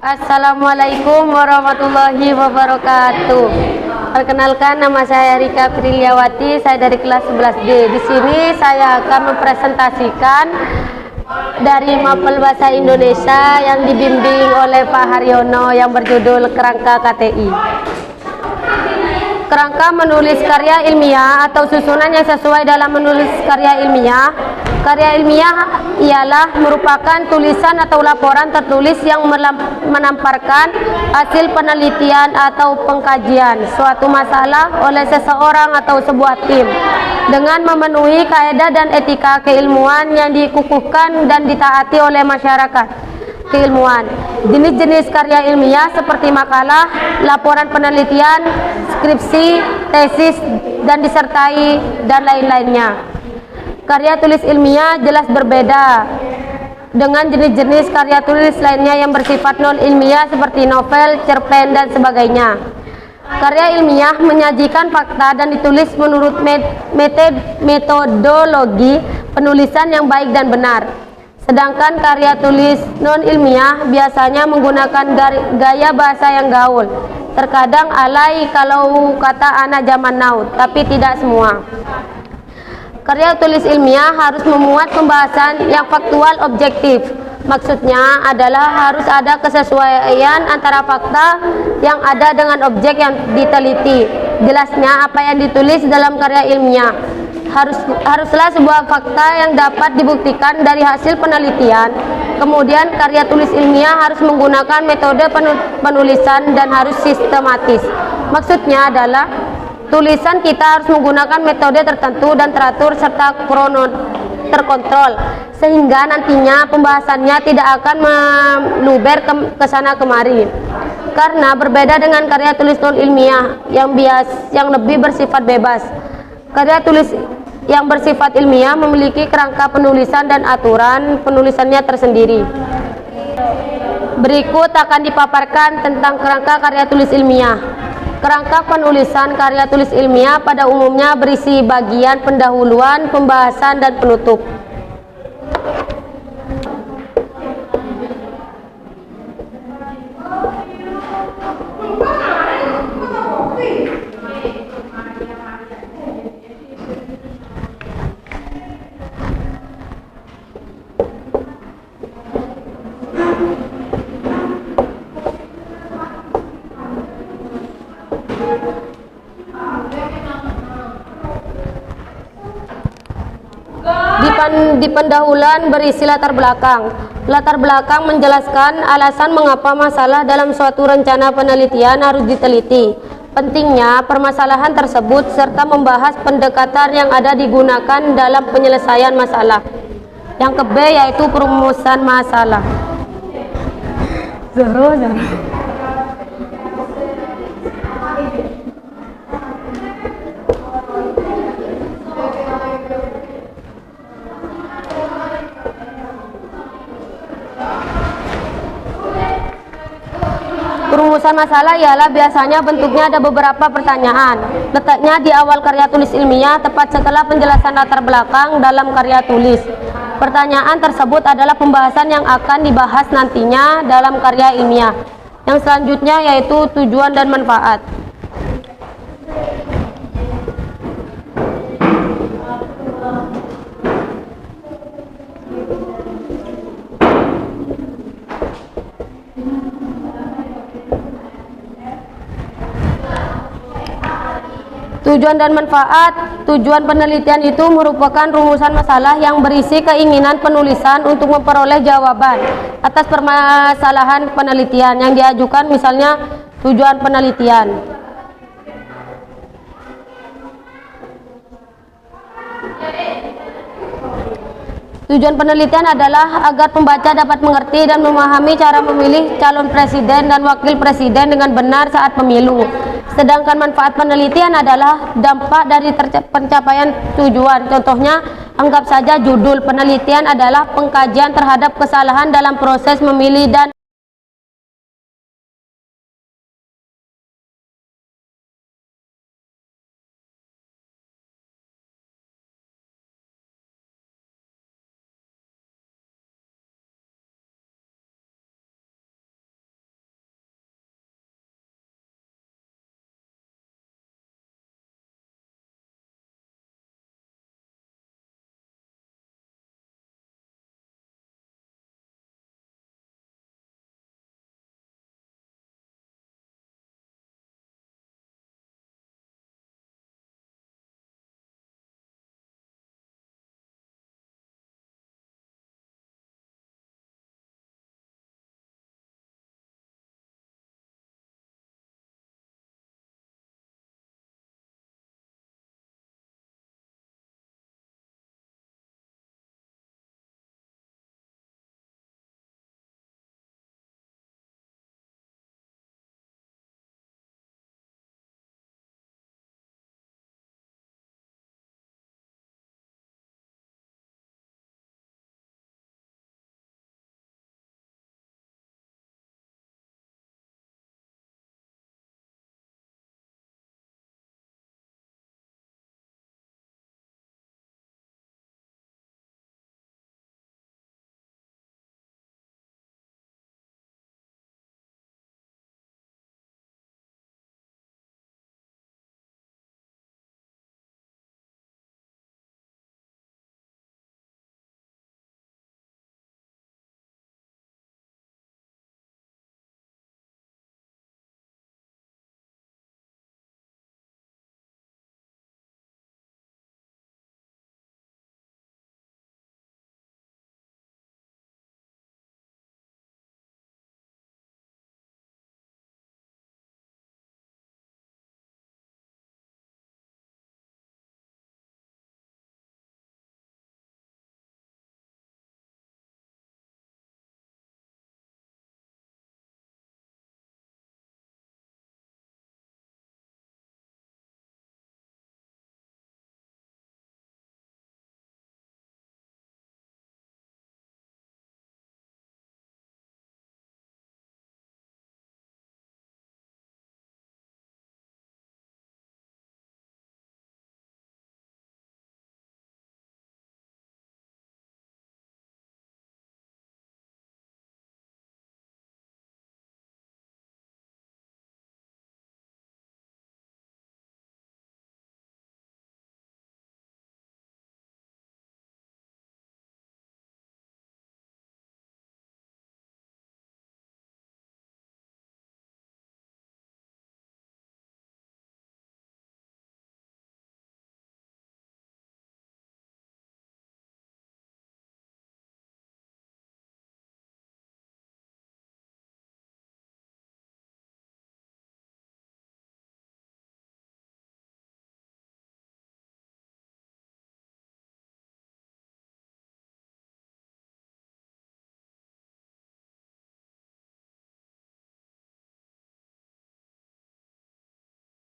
Assalamualaikum warahmatullahi wabarakatuh. Perkenalkan, nama saya Rika Priliawati, saya dari kelas 11D. Di sini saya akan mempresentasikan dari mapel bahasa Indonesia yang dibimbing oleh Pak Haryono yang berjudul Kerangka KTI. Kerangka menulis karya ilmiah atau susunan yang sesuai dalam menulis karya ilmiah. Karya ilmiah ialah merupakan tulisan atau laporan tertulis yang menamparkan hasil penelitian atau pengkajian suatu masalah oleh seseorang atau sebuah tim dengan memenuhi kaidah dan etika keilmuan yang dikukuhkan dan ditaati oleh masyarakat keilmuan. Jenis-jenis karya ilmiah seperti makalah, laporan penelitian, skripsi, tesis, dan disertai, dan lain-lainnya. Karya tulis ilmiah jelas berbeda dengan jenis-jenis karya tulis lainnya yang bersifat non-ilmiah seperti novel, cerpen, dan sebagainya. Karya ilmiah menyajikan fakta dan ditulis menurut metodologi penulisan yang baik dan benar. Sedangkan karya tulis non-ilmiah biasanya menggunakan gaya bahasa yang gaul. Terkadang alay kalau kata anak zaman now, tapi tidak semua. Karya tulis ilmiah harus memuat pembahasan yang faktual objektif. Maksudnya adalah harus ada kesesuaian antara fakta yang ada dengan objek yang diteliti. Jelasnya apa yang ditulis dalam karya ilmiah. Haruslah sebuah fakta yang dapat dibuktikan dari hasil penelitian. Kemudian karya tulis ilmiah harus menggunakan metode penulisan dan harus sistematis. Maksudnya adalah tulisan kita harus menggunakan metode tertentu dan teratur serta terkontrol sehingga nantinya pembahasannya tidak akan meluber ke sana kemari. Karena berbeda dengan karya tulis non ilmiah yang lebih bersifat bebas. Karya tulis yang bersifat ilmiah memiliki kerangka penulisan dan aturan penulisannya tersendiri. Berikut akan dipaparkan tentang kerangka karya tulis ilmiah. Kerangka penulisan karya tulis ilmiah pada umumnya berisi bagian pendahuluan, pembahasan, dan penutup. Di pendahuluan berisi latar belakang. Latar belakang menjelaskan alasan mengapa masalah dalam suatu rencana penelitian harus diteliti, pentingnya permasalahan tersebut, serta membahas pendekatan yang ada digunakan dalam penyelesaian masalah. Yang ke B yaitu perumusan masalah. Zahra. Perumusan masalah ialah biasanya bentuknya ada beberapa pertanyaan. Letaknya di awal karya tulis ilmiah, tepat setelah penjelasan latar belakang dalam karya tulis. Pertanyaan tersebut adalah pembahasan yang akan dibahas nantinya dalam karya ilmiah. Yang selanjutnya yaitu tujuan dan manfaat. Tujuan dan manfaat. Tujuan penelitian itu merupakan rumusan masalah yang berisi keinginan penulisan untuk memperoleh jawaban atas permasalahan penelitian yang diajukan, misalnya tujuan penelitian. Tujuan penelitian adalah agar pembaca dapat mengerti dan memahami cara memilih calon presiden dan wakil presiden dengan benar saat pemilu. Sedangkan manfaat penelitian adalah dampak dari pencapaian tujuan. Contohnya, anggap saja judul penelitian adalah pengkajian terhadap kesalahan dalam proses memilih dan